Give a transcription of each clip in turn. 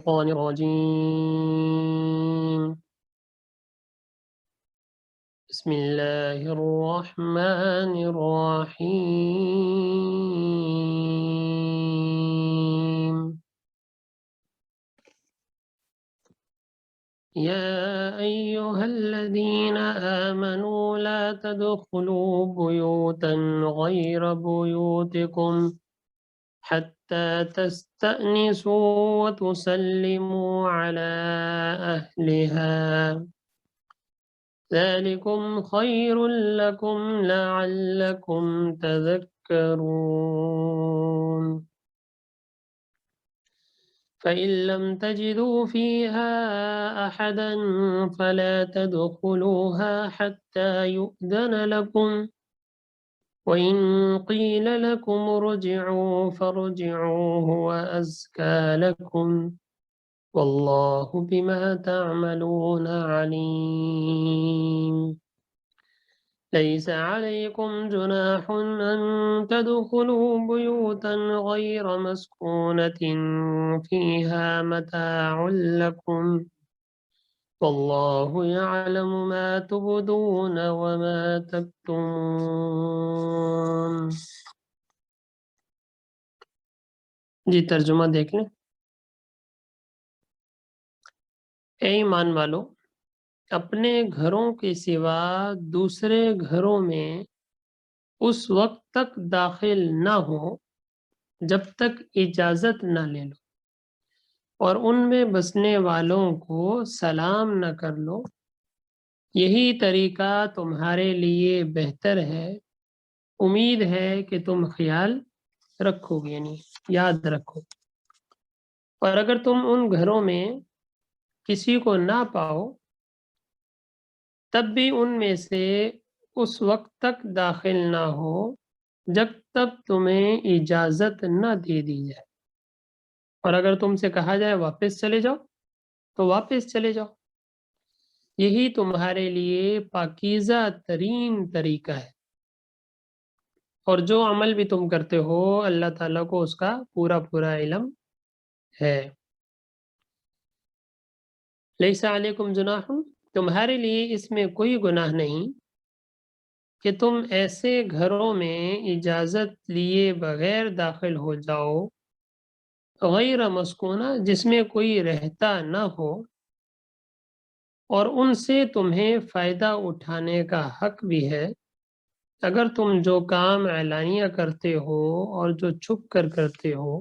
الشيطان الرجيم بسم الله الرحمن الرحيم يا أيها الذين آمنوا لا تدخلوا بيوتا غير بيوتكم حتى تستأنسوا وتسلموا على أهلها ذلكم خير لكم لعلكم تذكرون فإن لم تجدوا فيها أحدا فلا تدخلوها حتى يؤذن لكم وإن قيل لكم ارجعوا فارجعوا هو أزكى لكم والله بما تعملون عليم ليس عليكم جناح أن تدخلوا بيوتا غير مسكونة فيها متاع لكم والله يعلم ما تبدون وما تكتمون جی ترجمہ دیکھ لیں. اے ایمان والو، اپنے گھروں کے سوا دوسرے گھروں میں اس وقت تک داخل نہ ہو جب تک اجازت نہ لے لو، اور ان میں بسنے والوں کو سلام نہ کر لو. یہی طریقہ تمہارے لیے بہتر ہے. امید ہے کہ تم خیال رکھو گے، یعنی یاد رکھو. اور اگر تم ان گھروں میں کسی کو نہ پاؤ تب بھی ان میں سے اس وقت تک داخل نہ ہو جب تک تمہیں اجازت نہ دے دی جائے. اور اگر تم سے کہا جائے واپس چلے جاؤ تو واپس چلے جاؤ. یہی تمہارے لیے پاکیزہ ترین طریقہ ہے. اور جو عمل بھی تم کرتے ہو اللہ تعالیٰ کو اس کا پورا پورا علم ہے. لیس علیکم جناح، تمہارے لیے اس میں کوئی گناہ نہیں کہ تم ایسے گھروں میں اجازت لیے بغیر داخل ہو جاؤ غیر مسکونہ، جس میں کوئی رہتا نہ ہو، اور ان سے تمہیں فائدہ اٹھانے کا حق بھی ہے اگر تم جو کام اعلانیہ کرتے ہو اور جو چھپ کر کرتے ہو.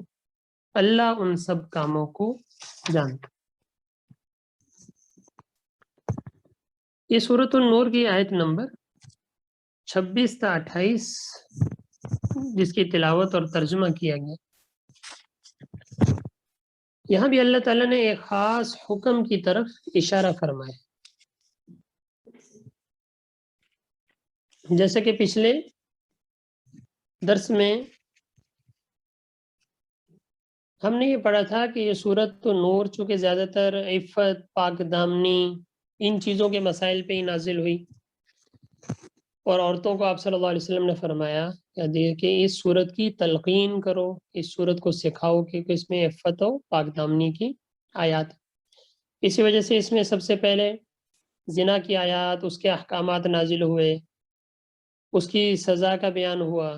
اللہ ان سب کاموں کو جانتا. یہ سورۃ النور کی آیت نمبر 26 تا 28 جس کی تلاوت اور ترجمہ کیا گیا. یہاں بھی اللہ تعالیٰ نے ایک خاص حکم کی طرف اشارہ فرمایا. جیسے کہ پچھلے درس میں ہم نے یہ پڑھا تھا کہ یہ سورۃ النور چونکہ زیادہ تر عفت، پاک دامنی، ان چیزوں کے مسائل پہ ہی نازل ہوئی، اور عورتوں کو آپ صلی اللہ علیہ وسلم نے فرمایا کہ اس سورت کی تلقین کرو، اس سورت کو سکھاؤ کہ اس میں عفت و پاک دامنی کی آیات. اسی وجہ سے اس میں سب سے پہلے زنا کی آیات، اس کے احکامات نازل ہوئے، اس کی سزا کا بیان ہوا.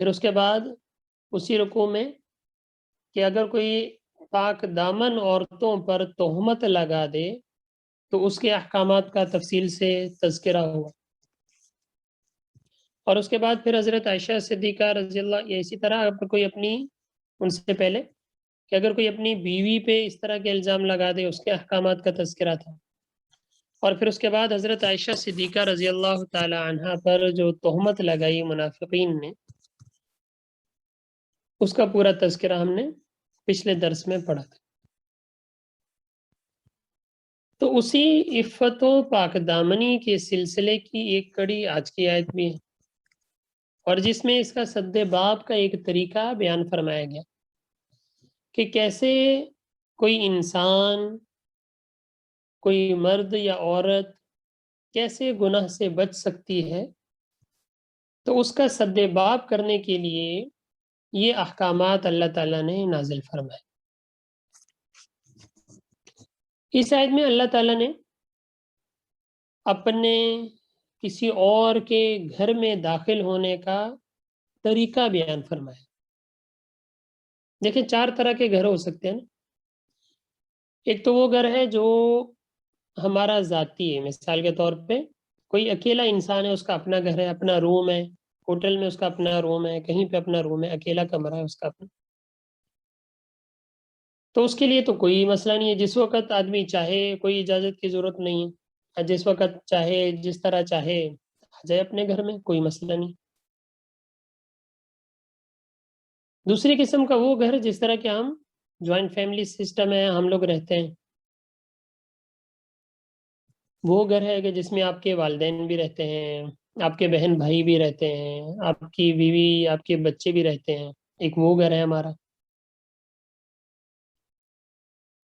پھر اس کے بعد اسی رکوع میں کہ اگر کوئی پاک دامن عورتوں پر تہمت لگا دے تو اس کے احکامات کا تفصیل سے تذکرہ ہوا. اور اس کے بعد پھر حضرت عائشہ صدیقہ رضی اللہ، یا اسی طرح اگر کوئی اپنی، ان سے پہلے کہ اگر کوئی اپنی بیوی پہ اس طرح کے الزام لگا دے اس کے احکامات کا تذکرہ تھا. اور پھر اس کے بعد حضرت عائشہ صدیقہ رضی اللہ تعالی عنہا پر جو تہمت لگائی منافقین نے، اس کا پورا تذکرہ ہم نے پچھلے درس میں پڑھا تھا. تو اسی عفت و پاک دامنی کے سلسلے کی ایک کڑی آج کی آیت بھی ہے، اور جس میں اس کا سد باب کا ایک طریقہ بیان فرمایا گیا کہ کیسے کوئی انسان، کوئی مرد یا عورت کیسے گناہ سے بچ سکتی ہے. تو اس کا سد باب کرنے کے لیے یہ احکامات اللہ تعالیٰ نے نازل فرمائے. اس آیت میں اللہ تعالیٰ نے اپنے کسی اور کے گھر میں داخل ہونے کا طریقہ بیان فرمایا. دیکھیں 4 طرح کے گھر ہو سکتے ہیں نا. ایک تو وہ گھر ہے جو ہمارا ذاتی ہے. مثال کے طور پہ کوئی اکیلا انسان ہے, اس کا اپنا گھر ہے, اپنا روم ہے, ہوٹل میں اس کا اپنا روم ہے, کہیں پہ اپنا روم ہے, اکیلا کمرہ ہے اس کا اپنا, تو اس کے لیے تو کوئی مسئلہ نہیں ہے. جس وقت آدمی چاہے کوئی اجازت کی ضرورت نہیں ہے, جس وقت چاہے جس طرح چاہے آ جائے اپنے گھر میں, کوئی مسئلہ نہیں. دوسری قسم کا وہ گھر جس طرح کہ ہم جوائنٹ فیملی سسٹم ہے, ہم لوگ رہتے ہیں, وہ گھر ہے کہ جس میں آپ کے والدین بھی رہتے ہیں, آپ کے بہن بھائی بھی رہتے ہیں, آپ کی بیوی, آپ کے بچے بھی رہتے ہیں. ایک وہ گھر ہے ہمارا.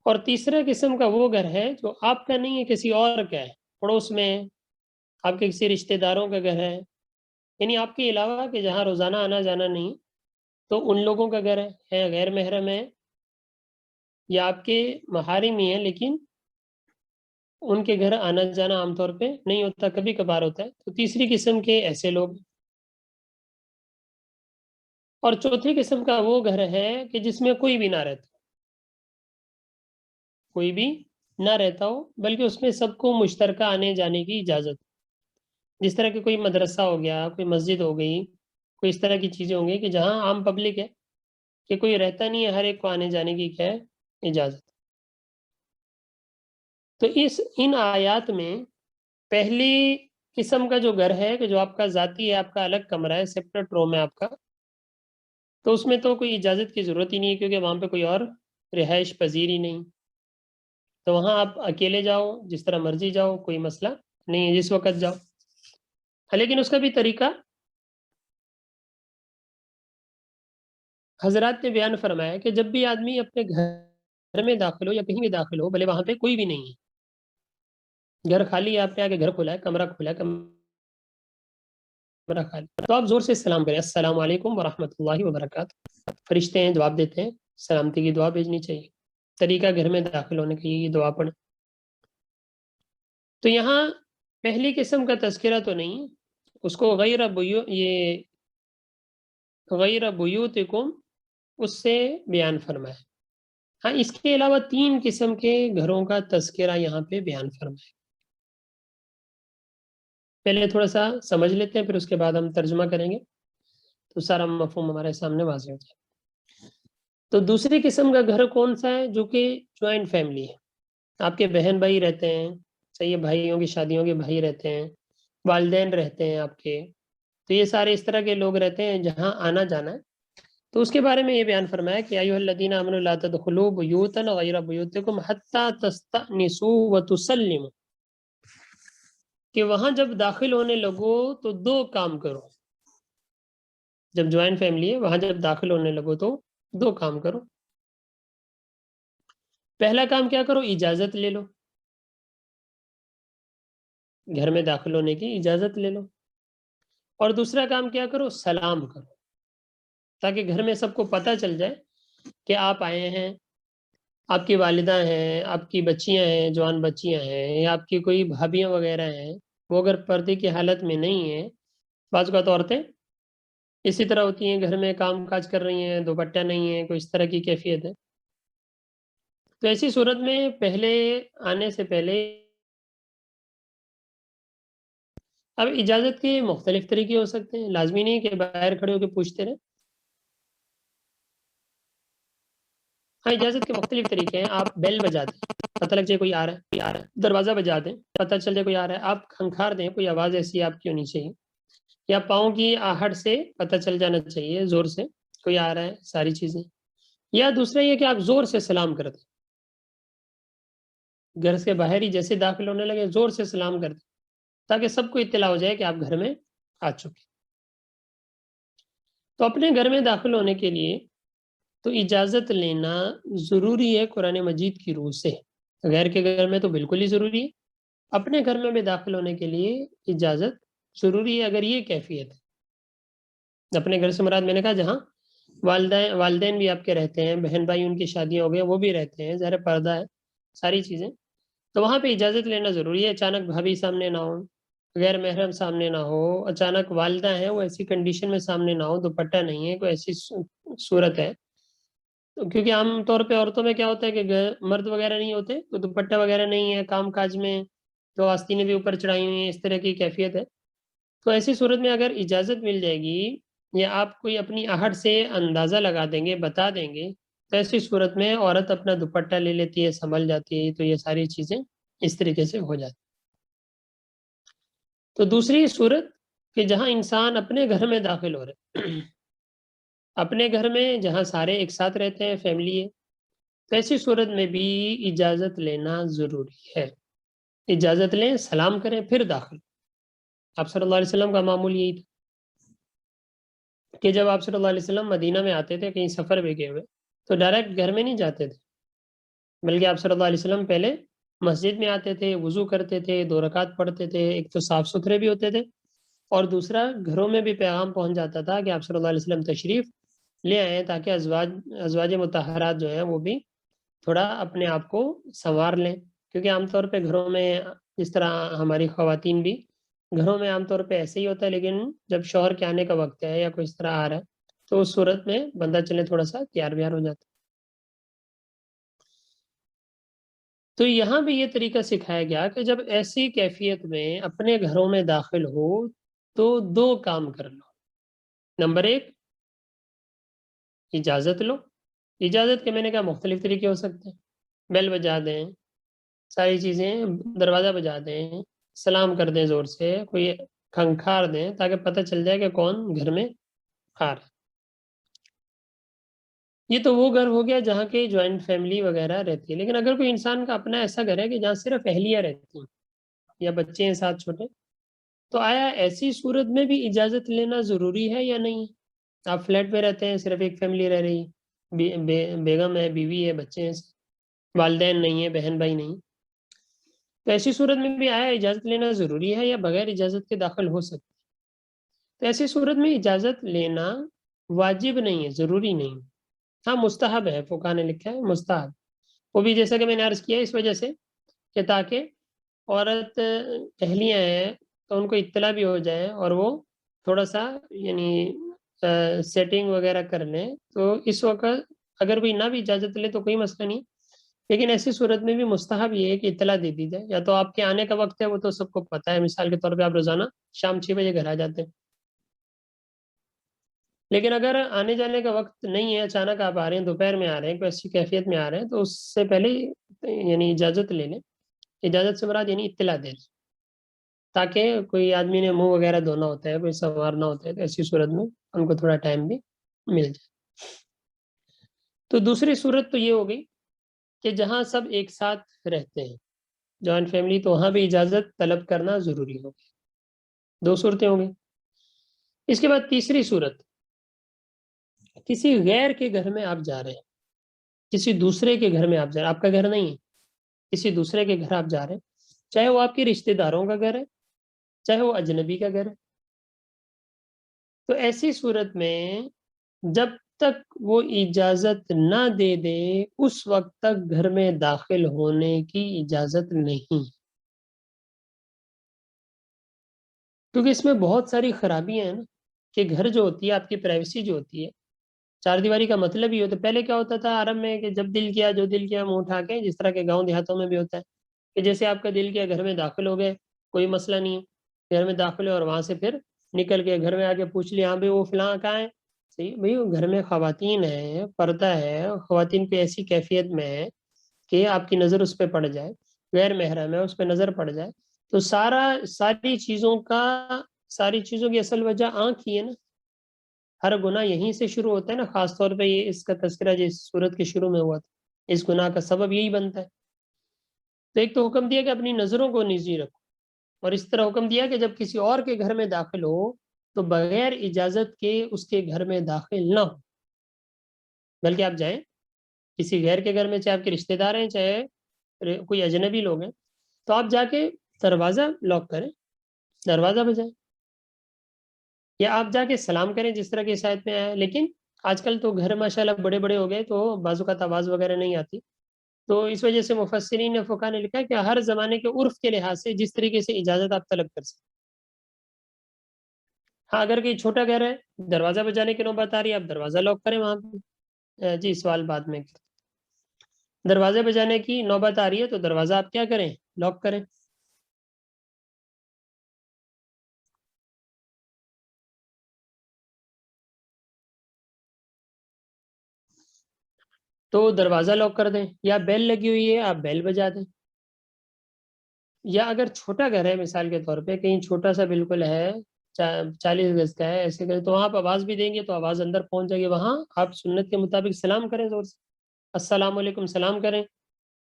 اور تیسرا قسم کا وہ گھر ہے جو آپ کا نہیں ہے, کسی اور کا ہے, پڑوس میں ہے, آپ کے کسی رشتہ داروں کا گھر ہے, یعنی آپ کے علاوہ کہ جہاں روزانہ آنا جانا نہیں, تو ان لوگوں کا گھر ہے, غیر محرم ہے, یا آپ کے محارم ہی ہیں لیکن ان کے گھر آنا جانا عام طور پہ نہیں ہوتا, کبھی کبھار ہوتا ہے. تو تیسری قسم کے ایسے لوگ. اور چوتھی قسم کا وہ گھر ہے کہ جس میں کوئی بھی نہ رہتا, کوئی بھی نہ رہتا ہو, بلکہ اس میں سب کو مشترکہ آنے جانے کی اجازت. جس طرح کہ کوئی مدرسہ ہو گیا, کوئی مسجد ہو گئی, کوئی اس طرح کی چیزیں ہوں گی کہ جہاں عام پبلک ہے, کہ کوئی رہتا نہیں ہے, ہر ایک کو آنے جانے کی کیا ہے, اجازت. تو ان آیات میں پہلی قسم کا جو گھر ہے کہ جو آپ کا ذاتی ہے, آپ کا الگ کمرہ ہے, سیپریٹ روم ہے آپ کا, تو اس میں تو کوئی اجازت کی ضرورت ہی نہیں ہے, کیونکہ وہاں پہ کوئی اور رہائش پذیر ہی نہیں. تو وہاں آپ اکیلے جاؤ, جس طرح مرضی جاؤ, کوئی مسئلہ نہیں ہے, جس وقت جاؤ. لیکن اس کا بھی طریقہ حضرات نے بیان فرمایا کہ جب بھی آدمی اپنے گھر میں داخل ہو یا کہیں بھی داخل ہو, بھلے وہاں پہ کوئی بھی نہیں ہے, گھر خالی ہے, آپ نے آگے گھر کھولا ہے, کمرہ کھولا ہے, کمرہ خالی, تو آپ زور سے سلام کریں, السلام علیکم ورحمۃ اللہ وبرکاتہ. فرشتے ہیں, جواب دیتے ہیں, سلامتی کی دعا بھیجنی چاہیے. طریقہ گھر میں داخل ہونے کی یہ دعا پڑھیں. تو یہاں پہلی قسم کا تذکرہ تو نہیں, اس کو غیر بیوتکم اس سے بیان فرمائے. ہاں, اس کے علاوہ 3 قسم کے گھروں کا تذکرہ یہاں پہ بیان فرمائے. پہلے تھوڑا سا سمجھ لیتے ہیں, پھر اس کے بعد ہم ترجمہ کریں گے, تو سارا مفہوم ہمارے سامنے واضح ہو جائے. تو دوسری قسم کا گھر کون سا ہے, جو کہ جوائنٹ فیملی ہے, آپ کے بہن بھائی رہتے ہیں, صحیح, بھائیوں کی شادیوں کے بھائی رہتے ہیں, والدین رہتے ہیں آپ کے, تو یہ سارے اس طرح کے لوگ رہتے ہیں جہاں آنا جانا ہے. تو اس کے بارے میں یہ بیان فرمایا کہ ایھا الذین آمنوا لا تدخلوا بیوتا غیر بیوتکم حتی تستأنسوا وتسلموا, کہ وہاں جب داخل ہونے لگو تو 2 کام کرو. جب جوائنٹ فیملی ہے, وہاں جب داخل ہونے لگو تو 2 کام کرو. پہلا کام کیا کرو, اجازت لے لو, گھر میں داخل ہونے کی اجازت لے لو. اور دوسرا کام کیا کرو, سلام کرو, تاکہ گھر میں سب کو پتہ چل جائے کہ آپ آئے ہیں, آپ کی والدہ ہیں, آپ کی بچیاں ہیں, جوان بچیاں ہیں, یا آپ کی کوئی بھابیاں وغیرہ ہیں, وہ اگر پردے کی حالت میں نہیں ہیں. بعض اوقات عورتیں اسی طرح ہوتی ہیں, گھر میں کام کاج کر رہی ہیں, دوپٹہ نہیں ہے, کوئی اس طرح کی کیفیت ہے. تو ایسی صورت میں پہلے آنے سے پہلے, اب اجازت کے مختلف طریقے ہو سکتے ہیں, لازمی نہیں کہ باہر کھڑے ہو کے پوچھتے رہیں. ہاں, اجازت کے مختلف طریقے ہیں. آپ بیل بجا دیں, پتہ لگ جائے کوئی آ رہا ہے, دروازہ بجا دیں, پتہ چل جائے کوئی آ رہا ہے. آپ کھنکھار دیں, کوئی آواز ایسی آپ کی ہونی چاہیے, یا پاؤں کی آہٹ سے پتہ چل جانا چاہیے زور سے کوئی آ رہا ہے, ساری چیزیں. یا دوسرا یہ کہ آپ زور سے سلام کر دیں, گھر سے باہر ہی جیسے داخل ہونے لگے زور سے سلام کر دیں, تاکہ سب کو اطلاع ہو جائے کہ آپ گھر میں آ چکے. تو اپنے گھر میں داخل ہونے کے لیے تو اجازت لینا ضروری ہے قرآن مجید کی روح سے. غیر کے گھر میں تو بالکل ہی ضروری ہے, اپنے گھر میں بھی داخل ہونے کے لیے اجازت ضروری ہے, اگر یہ کیفیت ہے. اپنے گھر سے مراد میں نے کہا جہاں والدین بھی آپ کے رہتے ہیں, بہن بھائی ان کی شادیاں ہو گئی, وہ بھی رہتے ہیں, ظاہر پردہ ہے, ساری چیزیں. تو وہاں پہ اجازت لینا ضروری ہے. اچانک بھابھی سامنے نہ ہو, غیر محرم سامنے نہ ہو, اچانک والدہ ہیں وہ ایسی کنڈیشن میں سامنے نہ ہو, دوپٹہ نہیں ہے, کوئی ایسی صورت ہے. تو کیونکہ عام طور پہ عورتوں میں کیا ہوتا ہے کہ مرد وغیرہ نہیں ہوتے تو دوپٹہ وغیرہ نہیں ہے, کام کاج میں تو آستینیں بھی اوپر چڑھائی ہوئی ہیں, اس طرح کی کیفیت ہے. تو ایسی صورت میں اگر اجازت مل جائے گی یا آپ کوئی اپنی آہٹ سے اندازہ لگا دیں گے, بتا دیں گے, تو ایسی صورت میں عورت اپنا دوپٹہ لے لیتی ہے, سنبھل جاتی ہے. تو یہ ساری چیزیں اس طریقے سے ہو جاتی. تو دوسری صورت کہ جہاں انسان اپنے گھر میں داخل ہو رہے, اپنے گھر میں جہاں سارے ایک ساتھ رہتے ہیں, فیملی ہے, تو ایسی صورت میں بھی اجازت لینا ضروری ہے. اجازت لیں, سلام کریں, پھر داخل. آپ صلی اللہ علیہ وسلم کا معمول یہی تھا کہ جب آپ صلی اللہ علیہ وسلم مدینہ میں آتے تھے کہیں سفر پہ گئے ہوئے, تو ڈائریکٹ گھر میں نہیں جاتے تھے, بلکہ آپ صلی اللہ علیہ وسلم پہلے مسجد میں آتے تھے, وضو کرتے تھے, 2 رکعت پڑھتے تھے. ایک تو صاف ستھرے بھی ہوتے تھے, اور دوسرا گھروں میں بھی پیغام پہنچ جاتا تھا کہ آپ صلی اللہ علیہ وسلم تشریف لے آئے, تاکہ ازواج مطہرات جو ہیں وہ بھی تھوڑا اپنے آپ کو سنوار لیں. کیونکہ عام طور پہ گھروں میں جس طرح ہماری خواتین بھی گھروں میں عام طور پہ ایسے ہی ہوتا ہے, لیکن جب شوہر کے آنے کا وقت ہے یا کوئی اس طرح آ رہا ہے تو اس صورت میں بندہ چلے تھوڑا سا تیار بیار ہو جاتا ہے. تو یہاں بھی یہ طریقہ سکھایا گیا کہ جب ایسی کیفیت میں اپنے گھروں میں داخل ہو تو 2 کام کر لو. نمبر 1, اجازت لو. اجازت کے میں نے کہا مختلف طریقے ہو سکتے ہیں. بیل بجا دیں, ساری چیزیں, دروازہ بجا دیں, سلام کر دیں زور سے, کوئی کھنکھار دیں تاکہ پتہ چل جائے کہ کون گھر میں آ رہا ہے. یہ تو وہ گھر ہو گیا جہاں کے جوائنٹ فیملی وغیرہ رہتی ہے. لیکن اگر کوئی انسان کا اپنا ایسا گھر ہے کہ جہاں صرف اہلیہ رہتی ہیں یا بچے ہیں ساتھ چھوٹے, تو آیا ایسی صورت میں بھی اجازت لینا ضروری ہے یا نہیں؟ آپ فلیٹ پہ رہتے ہیں, صرف ایک فیملی رہ رہی, بیگم ہے, بیوی ہے, بچے ہیں, والدین نہیں ہیں, بہن بھائی نہیں, تو ایسی صورت میں بھی آیا اجازت لینا ضروری ہے یا بغیر اجازت کے داخل ہو سکتے؟ تو ایسی صورت میں اجازت لینا واجب نہیں ہے, ضروری نہیں. ہاں مستحب ہے, فقہا نے لکھا ہے مستحب. وہ بھی جیسا کہ میں نے عرض کیا اس وجہ سے کہ تاکہ عورت اہلیاں ہیں تو ان کو اطلاع بھی ہو جائے اور وہ تھوڑا سا یعنی سیٹنگ وغیرہ کر لیں. تو اس وقت اگر کوئی نہ بھی اجازت لے تو کوئی مسئلہ نہیں, لیکن ایسی صورت میں بھی مستحب یہ ہے کہ اطلاع دے دی جائے. یا تو آپ کے آنے کا وقت ہے وہ تو سب کو پتہ ہے, مثال کے طور پہ آپ روزانہ شام 6 بجے گھر آ جاتے ہیں, لیکن اگر آنے جانے کا وقت نہیں ہے, اچانک آپ آ رہے ہیں, دوپہر میں آ رہے ہیں, کوئی ایسی کیفیت میں آ رہے ہیں, تو اس سے پہلے یعنی اجازت لے لیں. اجازت سے مراد یعنی اطلاع دے دیں, تاکہ کوئی آدمی نے منہ وغیرہ دھونا ہوتا ہے, کوئی سنوارنا ہوتا ہے, تو ایسی صورت میں ان کو تھوڑا ٹائم بھی مل جائے. تو دوسری صورت تو یہ ہو گئی کہ جہاں سب ایک ساتھ رہتے ہیں, جوائنٹ فیملی, تو وہاں بھی اجازت طلب کرنا ضروری ہوگی. 2 صورتیں ہوں گی. اس کے بعد تیسری صورت, کسی غیر کے گھر میں آپ جا رہے ہیں, کسی دوسرے کے گھر میں آپ جا رہے ہیں, آپ کا گھر نہیں ہے, کسی دوسرے کے گھر آپ جا رہے ہیں, چاہے وہ آپ کے رشتہ داروں کا گھر ہے, چاہے وہ اجنبی کا گھر ہے. تو ایسی صورت میں جب تک وہ اجازت نہ دے دے اس وقت تک گھر میں داخل ہونے کی اجازت نہیں, کیونکہ اس میں بہت ساری خرابیاں ہیں نا. کہ گھر جو ہوتی ہے, آپ کی پرائیویسی جو ہوتی ہے, 4 دیواری کا مطلب ہی ہوتا ہے. پہلے کیا ہوتا تھا عرب میں کہ جب دل کیا, جو دل کیا منہ اٹھا کے, جس طرح کے گاؤں دیہاتوں میں بھی ہوتا ہے کہ جیسے آپ کا دل کیا گھر میں داخل ہو گئے, کوئی مسئلہ نہیں ہے, گھر میں داخل ہو اور وہاں سے پھر نکل کے گھر میں آ کے پوچھ لیا, ہاں بھائی وہ فلاں کہاں ہے. صحیح بھائی, وہ گھر میں خواتین ہیں, پردہ ہے, خواتین پہ ایسی کیفیت میں ہے کہ آپ کی نظر اس پہ پڑ جائے, غیر محرم ہے, اس پہ نظر پڑ جائے, تو ساری چیزوں کی اصل وجہ آنکھ ہی ہے نا. ہر گناہ یہیں سے شروع ہوتا ہے نا, خاص طور پہ یہ اس کا تذکرہ جس صورت کے شروع میں ہوا تھا, اس گناہ کا سبب یہی بنتا ہے. تو ایک تو حکم دیا کہ اپنی نظروں کو نجی رکھو, اور اس طرح حکم دیا کہ جب کسی اور کے گھر میں داخل ہو تو بغیر اجازت کے اس کے گھر میں داخل نہ ہو, بلکہ آپ جائیں کسی غیر کے گھر میں, چاہے آپ کے رشتہ دار ہیں, چاہے کوئی اجنبی لوگ ہیں, تو آپ جا کے دروازہ لاک کریں, دروازہ بجائیں, یا آپ جا کے سلام کریں جس طرح کی اس آیت میں آیا ہے. لیکن آج کل تو گھر ماشاءاللہ بڑے بڑے ہو گئے, تو بعض اوقات آواز وغیرہ نہیں آتی, تو اس وجہ سے مفسرین نے فقہا نے لکھا ہے کہ ہر زمانے کے عرف کے لحاظ سے جس طریقے سے اجازت آپ طلب کر سکتے. ہاں اگر کوئی چھوٹا گھر ہے, دروازہ بجانے کی نوبت آ رہی ہے, آپ دروازہ لاک کریں وہاں پہ. جی سوال بعد میں. دروازے بجانے کی نوبت آ رہی ہے تو دروازہ آپ کیا کریں, لاک کریں. تو دروازہ لاک کر دیں, یا بیل لگی ہوئی ہے آپ بیل بجا دیں. یا اگر چھوٹا گھر ہے مثال کے طور پہ کہیں چھوٹا سا بالکل ہے, 40 گز کا ہے, ایسے کریں تو وہاں آپ آواز بھی دیں گے تو آواز اندر پہنچ جائے گی. وہاں آپ سنت کے مطابق سلام کریں زور سے, السلام علیکم سلام کریں,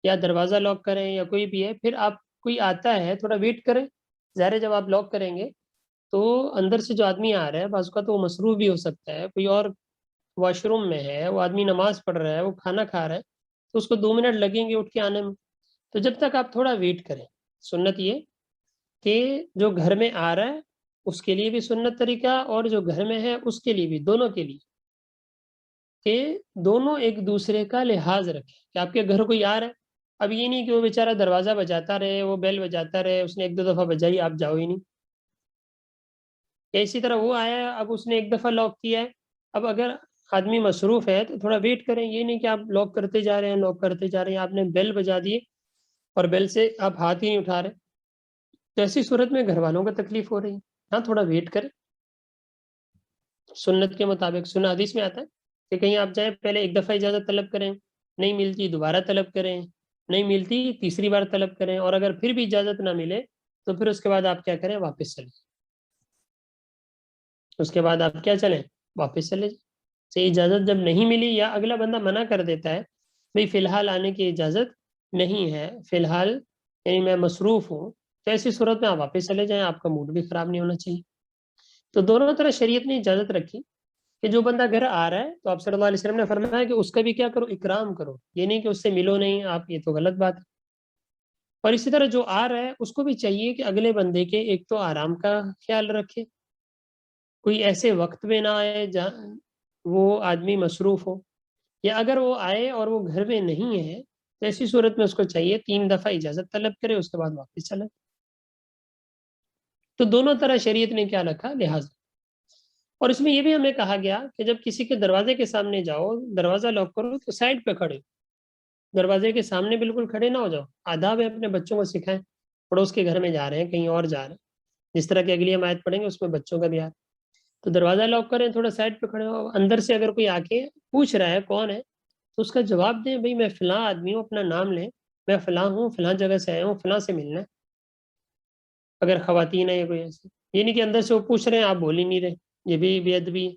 یا دروازہ لاک کریں, یا کوئی بھی ہے. پھر آپ کوئی آتا ہے تھوڑا ویٹ کریں. ظاہر ہے جب آپ لاک کریں گے تو اندر سے جو آدمی آ رہا ہے بعض اوقات وہ مصروف بھی ہو سکتا ہے, کوئی اور واش روم میں ہے, وہ آدمی نماز پڑھ رہا ہے, وہ کھانا کھا رہا ہے, تو اس کو 2 منٹ لگیں گے اٹھ کے آنے میں. تو جب تک آپ تھوڑا ویٹ کریں. سنت یہ کہ جو گھر میں آ رہا ہے اس کے لیے بھی سنت طریقہ, اور جو گھر میں ہے اس کے لیے بھی, دونوں کے لیے, کہ دونوں ایک دوسرے کا لحاظ رکھیں. کہ آپ کے گھر کوئی آ رہا ہے, اب یہ نہیں کہ وہ بیچارہ دروازہ بجاتا رہے, وہ بیل بجاتا رہے, اس نے 1-2 دفعہ بجائی, آپ جاؤ ہی نہیں. اسی طرح وہ آیا ہے, اب اس نے 1 دفعہ لاک کیا ہے, اب اگر آدمی مصروف ہے تو تھوڑا ویٹ کریں. یہ نہیں کہ آپ لاک کرتے جا رہے ہیں, لاک کرتے جا رہے ہیں, آپ نے بیل بجا دی اور بیل سے آپ ہاتھ ہی نہیں اٹھا رہے, تو ایسی صورت میں گھر والوں کو تکلیف ہو رہی ہے. ہاں تھوڑا ویٹ کریں سنت کے مطابق. سنہ حدیث میں آتا ہے کہ کہیں آپ جائیں پہلے 1 دفعہ اجازت طلب کریں, نہیں ملتی دوبارہ طلب کریں, نہیں ملتی تیسری بار طلب کریں, اور اگر پھر بھی اجازت نہ ملے تو پھر اس کے بعد آپ کیا کریں, واپس چلیں. اس کے بعد آپ کیا چلیں, واپس چلے جائیں. سے اجازت جب نہیں ملی یا اگلا بندہ منع کر دیتا ہے بھئی فی الحال آنے کی اجازت نہیں ہے, فی الحال یعنی میں مصروف ہوں, تو ایسی صورت میں آپ واپس چلے جائیں, آپ کا موڈ بھی خراب نہیں ہونا چاہیے. تو دونوں طرح شریعت نے اجازت رکھی کہ جو بندہ گھر آ رہا ہے تو آپ صلی اللہ علیہ وسلم نے فرمایا کہ اس کا بھی کیا کرو, اکرام کرو. یہ نہیں کہ اس سے ملو نہیں آپ, یہ تو غلط بات ہے. اور اسی طرح جو آ رہا ہے اس کو بھی چاہیے کہ اگلے بندے کے ایک تو آرام کا خیال رکھے, کوئی ایسے وقت میں نہ آئے جہاں وہ آدمی مصروف ہو, یا اگر وہ آئے اور وہ گھر میں نہیں ہے تو ایسی صورت میں اس کو چاہیے 3 دفعہ اجازت طلب کرے, اس کے بعد واپس چلے. تو دونوں طرح شریعت نے کیا رکھا, لحاظ. اور اس میں یہ بھی ہمیں کہا گیا کہ جب کسی کے دروازے کے سامنے جاؤ, دروازہ لاک کرو تو سائڈ پہ کھڑے, دروازے کے سامنے بالکل کھڑے نہ ہو جاؤ. آداب ہے, اپنے بچوں کو سکھائیں. پڑوس کے گھر میں جا رہے ہیں, کہیں اور جا رہے ہیں, جس طرح کی اگلی ہم آیت پڑھیں گے اس میں بچوں کا بھی آ. تو دروازہ لاک کریں, تھوڑا سائڈ پہ کھڑے ہو. اندر سے اگر کوئی آ کے پوچھ رہا ہے کون ہے تو اس کا جواب دیں, بھئی میں فلاں آدمی ہوں, اپنا نام لیں, میں فلاں ہوں, فلاں جگہ سے آیا ہوں, فلاں سے ملنا ہے. اگر خواتین ہے یا کوئی ایسے, یہ نہیں کہ اندر سے وہ پوچھ رہے ہیں آپ بول ہی نہیں رہے, یہ بھی بے ادبی ہے.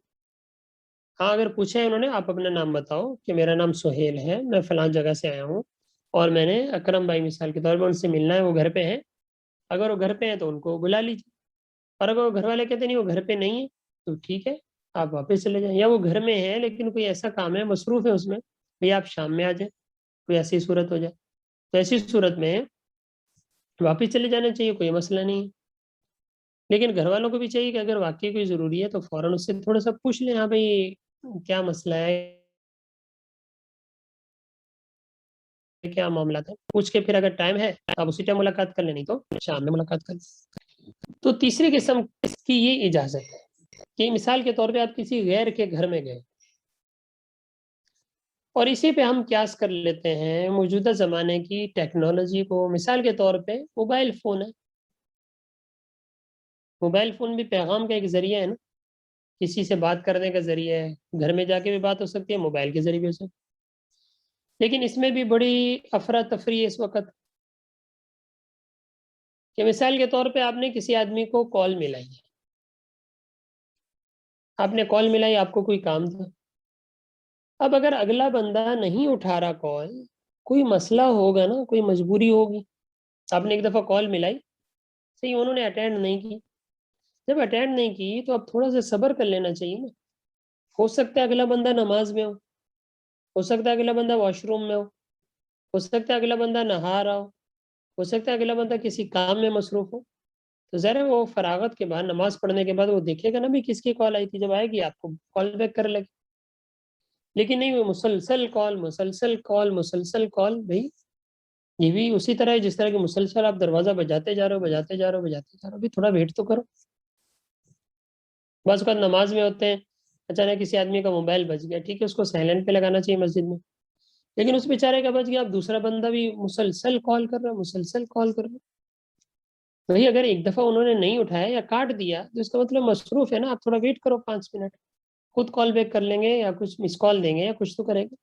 ہاں اگر پوچھا ہے انہوں نے, آپ اپنا نام بتاؤ کہ میرا نام سہیل ہے, میں فلاں جگہ سے آیا ہوں, اور میں نے اکرم بھائی مثال کے طور پر ان سے ملنا ہے, وہ گھر پہ ہیں. اگر وہ گھر پہ ہیں تو ان کو بلا لیجیے, اور اگر وہ گھر والے کہتے نہیں وہ گھر پہ نہیں ہے تو ٹھیک ہے, آپ واپس چلے جائیں. یا وہ گھر میں ہے لیکن کوئی ایسا کام ہے, مصروف ہے اس میں, بھئی آپ شام میں آ جائیں, کوئی ایسی صورت ہو جائے, تو ایسی صورت میں واپس چلے جانا چاہیے, کوئی مسئلہ نہیں. لیکن گھر والوں کو بھی چاہیے کہ اگر واقعی کوئی ضروری ہے تو فوراً اس سے تھوڑا سا پوچھ لیں, ہاں بھئی کیا مسئلہ ہے, کیا معاملات ہے, پوچھ کے پھر اگر ٹائم ہے تو آپ اسی ٹائم ملاقات کر لیں, نہیں تو شام میں ملاقات کر لیں. تو تیسری قسم کی یہ اجازت ہے کہ مثال کے طور پہ آپ کسی غیر کے گھر میں گئے, اور اسی پہ ہم قیاس کر لیتے ہیں موجودہ زمانے کی ٹیکنالوجی کو. مثال کے طور پہ موبائل فون ہے, موبائل فون بھی پیغام کا ایک ذریعہ ہے نا, کسی سے بات کرنے کا ذریعہ ہے, گھر میں جا کے بھی بات ہو سکتی ہے, موبائل کے ذریعے بھی ہو سکتی ہے. لیکن اس میں بھی بڑی افراتفری ہے اس وقت, کہ مثال کے طور پہ آپ نے کسی آدمی کو کال ملائی, آپ نے کال ملائی, آپ کو کوئی کام تھا. اب اگر اگلا بندہ نہیں اٹھا رہا کال, کوئی مسئلہ ہوگا نا, کوئی مجبوری ہوگی. آپ نے 1 دفعہ کال ملائی, صحیح انہوں نے اٹینڈ نہیں کی, جب اٹینڈ نہیں کی تو اب تھوڑا سا صبر کر لینا چاہیے نا. ہو سکتا ہے اگلا بندہ نماز میں ہو سکتا ہے اگلا بندہ واش روم میں ہو سکتا ہے اگلا بندہ نہا رہا ہو سکتا ہے اگلا بندہ کسی کام میں مصروف ہو. تو ظاہر ہے وہ فراغت کے بعد, نماز پڑھنے کے بعد وہ دیکھے گا نا بھی کس کی کال آئی تھی, جب آئے گی آپ کو کال بیک کر لگے. لیکن نہیں، وہ مسلسل کال مسلسل کال مسلسل کال، بھائی یہ بھی اسی طرح ہے جس طرح کہ مسلسل آپ دروازہ بجاتے جا رہے ہو بجاتے جا رہے ہو بجاتے جا رہے ہو، بھی تھوڑا ویٹ تو کرو. بعض اوقات نماز میں ہوتے ہیں، اچانک کسی آدمی کا موبائل بج گیا، ٹھیک ہے اس کو سائلنٹ پہ لگانا چاہیے مسجد میں، لیکن اس بیچارے کا بج گیا، اب دوسرا بندہ بھی مسلسل کال کر رہا ہے مسلسل کال کر رہا ہے. بھائی اگر ایک دفعہ انہوں نے نہیں اٹھایا یا کاٹ دیا تو اس کا مطلب مصروف ہے نا، آپ تھوڑا ویٹ کرو 5 منٹ، خود کال بیک کر لیں گے یا کچھ مس کال دیں گے یا کچھ تو کریں گے،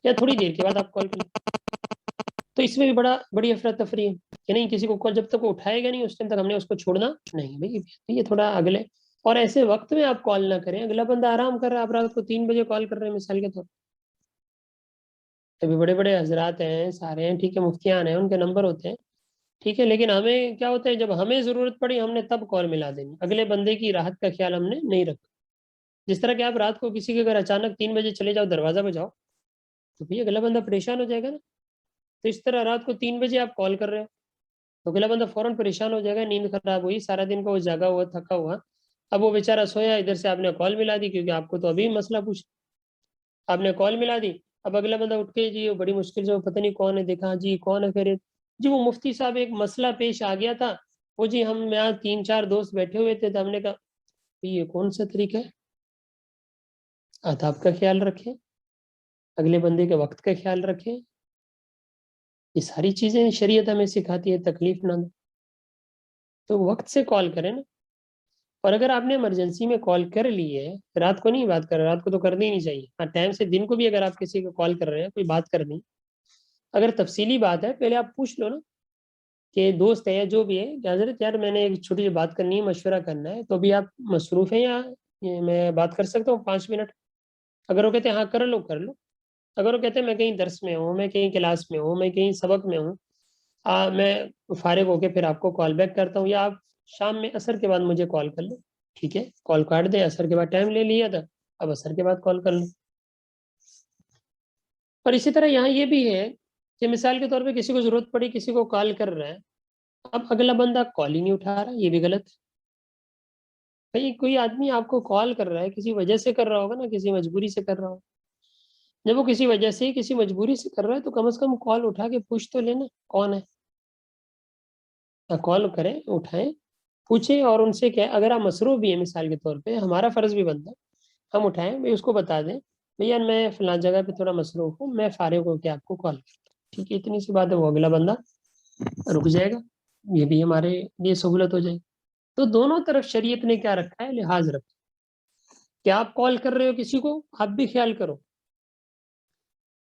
یا تھوڑی دیر کے بعد آپ کال کریں. تو اس میں بھی بڑی افراتفری ہے کہ نہیں، کسی کو کال جب تک وہ اٹھائے گا نہیں اس ٹائم تک ہم نے اس کو چھوڑنا نہیں. بھائی یہ تھوڑا اگلے، اور ایسے وقت میں آپ کال نہ کریں، اگلا بندہ آرام کر رہا ہے، آپ رات کو 3 بجے کال کر رہے ہیں مثال کے طور پر. ابھی بڑے بڑے حضرات ہیں سارے ہیں، ٹھیک ہے، مفتیان ہیں، ان کے نمبر ہوتے ہیں، ٹھیک ہے، لیکن ہمیں کیا ہوتا ہے جب ہمیں ضرورت پڑی ہم نے تب کال ملا دینی، اگلے بندے کی راحت کا خیال ہم نے نہیں رکھا. جس طرح کہ آپ رات کو کسی کے اگر اچانک 3 بجے چلے جاؤ دروازہ بجاؤ تو بھی اگلا بندہ پریشان ہو جائے گا نا. تو اس طرح رات کو 3 بجے آپ کال کر رہے ہو تو اگلا بندہ فوراً پریشان ہو جائے گا، نیند خراب ہوئی، سارا دن کا وہ جاگا ہوا تھکا ہوا، اب وہ بیچارہ سویا، ادھر سے آپ نے کال ملا دی کیونکہ آپ کو تو ابھی مسئلہ پوچھ، آپ نے کال ملا دی، اب اگلا بندہ اٹھ کے جی وہ بڑی مشکل سے وہ پتہ نہیں کون ہے، دیکھا جی کون ہے خیریت، جی وہ مفتی صاحب ایک مسئلہ پیش آ گیا تھا، وہ جی ہم یہاں 3 4 دوست بیٹھے ہوئے تھے تو ہم نے کہا یہ کون سا طریقہ ہے، آداب کا خیال رکھیں، اگلے بندے کے وقت کا خیال رکھیں، یہ ساری چیزیں شریعت ہمیں سکھاتی ہے، تکلیف نہ دو تو وقت سے کال کریں نا. اور اگر آپ نے ایمرجنسی میں کال کر لی ہے، رات کو نہیں بات کر رہے، رات کو تو کرنی ہی نہیں چاہیے، ہاں ٹائم سے دن کو بھی اگر آپ کسی کو کال کر رہے ہیں کوئی بات کرنی، اگر تفصیلی بات ہے پہلے آپ پوچھ لو نا کہ دوست ہے یا جو بھی ہے کہ حضرت یار میں نے ایک چھوٹی سی بات کرنی ہے، مشورہ کرنا ہے، تو بھی آپ مصروف ہیں یا میں بات کر سکتا ہوں 5 منٹ. اگر وہ کہتے ہیں ہاں کر لو کر لو، اگر وہ کہتے ہیں میں کہیں درس میں ہوں، میں کہیں کلاس میں ہوں، میں کہیں سبق میں ہوں، میں فارغ ہو کے پھر آپ کو کال بیک کرتا ہوں، یا آپ شام میں عصر کے بعد مجھے کال کر لو، ٹھیک ہے کال کاٹ دیں، عصر کے بعد ٹائم لے لیا تھا اب عصر کے بعد کال کر لو. اور اسی طرح یہاں یہ بھی ہے کہ مثال کے طور پہ کسی کو ضرورت پڑی، کسی کو کال کر رہا ہے، اب اگلا بندہ کال ہی نہیں اٹھا رہا، یہ بھی غلط ہے. بھائی کوئی آدمی آپ کو کال کر رہا ہے کسی وجہ سے کر رہا ہوگا نا، کسی مجبوری سے کر رہا ہوگا، جب وہ کسی وجہ سے کسی مجبوری سے کر رہا ہے تو کم از کم کال اٹھا کے پوچھ تو لینا کون ہے، کال کریں اٹھائیں پوچھیں، اور ان سے کیا اگر آپ مصروف بھی ہیں مثال کے طور پہ ہمارا فرض بھی بنتا ہے ہم اٹھائیں، بھائی اس کو بتا دیں بھیا میں فلاں جگہ پہ تھوڑا مصروف ہوں، میں فارغ ہو کے آپ کو کال کرتا ہوں، ٹھیک ہے، اتنی سی بات ہے، وہ اگلا بندہ رک جائے گا، یہ بھی ہمارے لیے سہولت ہو جائے گی. تو دونوں طرف شریعت نے کیا رکھا ہے، لحاظ رکھا کہ آپ کال کر رہے ہو کسی کو آپ بھی خیال کرو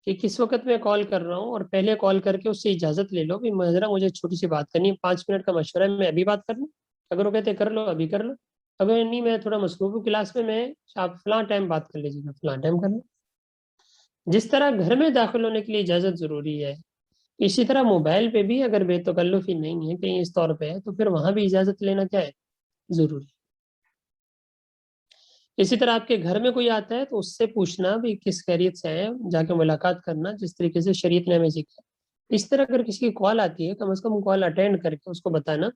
کہ کس وقت میں کال کر رہا ہوں، اور پہلے کال کر کے اس سے اجازت لے لو کہ ذرا مجھے چھوٹی سی بات کرنی ہے، 5 منٹ کا مشورہ ہے، میں ابھی بات کر لوں، اگر وہ کہتے کر لو ابھی کر لو، اگر نہیں میں تھوڑا مصروف ہوں کلاس میں آپ فلاں ٹائم بات کر لیجیے گا، فلاں ٹائم کر لوں. جس طرح گھر میں داخل ہونے کے لیے اجازت ضروری ہے، اسی طرح موبائل پہ بھی اگر بے تکلفی نہیں ہے کہیں اس طور پہ ہے تو پھر وہاں بھی اجازت لینا کیا ہے، ضروری. اسی طرح آپ کے گھر میں کوئی آتا ہے تو اس سے پوچھنا بھی کس خیریت سے ہے، جا کے ملاقات کرنا جس طریقے سے شریعت نے ہمیں سکھا. اس طرح اگر کسی کی کال آتی ہے کم از کم کال اٹینڈ کر کے اس کو بتانا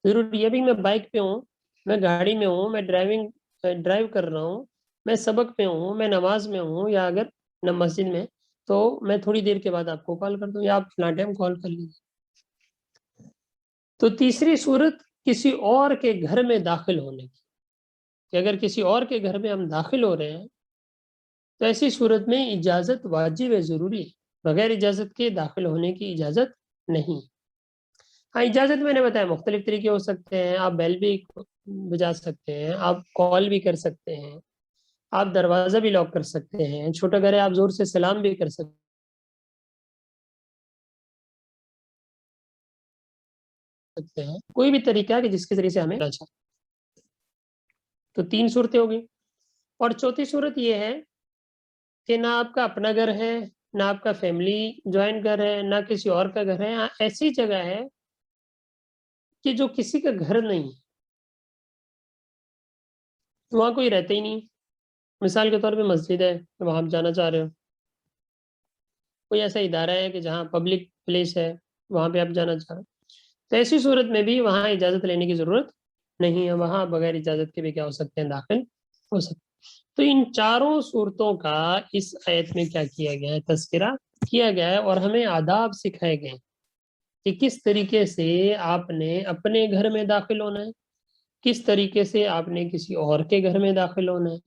ضروری ہے. بھی میں بائک پہ ہوں، میں گاڑی میں ہوں، میں ڈرائیو کر رہا ہوں، میں سبق پہ ہوں، میں نماز میں ہوں، یا اگر نہ مسجد میں، تو میں تھوڑی دیر کے بعد آپ کو کال کر دوں یا آپ فلاں ٹائم کال کر لیجیے. تو تیسری صورت کسی اور کے گھر میں داخل ہونے کی، کہ اگر کسی اور کے گھر میں ہم داخل ہو رہے ہیں تو ایسی صورت میں اجازت واجب ہے، ضروری ہے، بغیر اجازت کے داخل ہونے کی اجازت نہیں. ہاں اجازت میں نے بتایا مختلف طریقے ہو سکتے ہیں، آپ بیل بھی بجا سکتے ہیں، آپ کال بھی کر سکتے ہیں، آپ دروازہ بھی لاک کر سکتے ہیں، چھوٹا گھر ہے آپ زور سے سلام بھی کر سکتے ہیں، کوئی بھی طریقہ ہے کہ جس کے ذریعے سے ہمیں اچھا. تو 3 صورتیں ہوگی. اور چوتھی صورت یہ ہے کہ نہ آپ کا اپنا گھر ہے، نہ آپ کا فیملی جوائنٹ گھر ہے، نہ کسی اور کا گھر ہے، ایسی جگہ ہے کہ جو کسی کا گھر نہیں ہے، وہاں کوئی رہتا ہی نہیں. مثال کے طور پہ مسجد ہے وہاں آپ جانا چاہ رہے ہو، کوئی ایسا ادارہ ہے کہ جہاں پبلک پلیس ہے وہاں پہ آپ جانا چاہ رہے ہو، تو ایسی صورت میں بھی وہاں اجازت لینے کی ضرورت نہیں ہے وہاں بغیر اجازت کے بھی کیا ہو سکتے ہیں، داخل ہو سکتے ہیں۔ تو ان چاروں صورتوں کا اس آیت میں کیا کیا گیا ہے، تذکرہ کیا گیا ہے، اور ہمیں آداب سکھائے گئے ہیں کہ کس طریقے سے آپ نے اپنے گھر میں داخل ہونا ہے، کس طریقے سے آپ نے کسی اور کے گھر میں داخل ہونا ہے،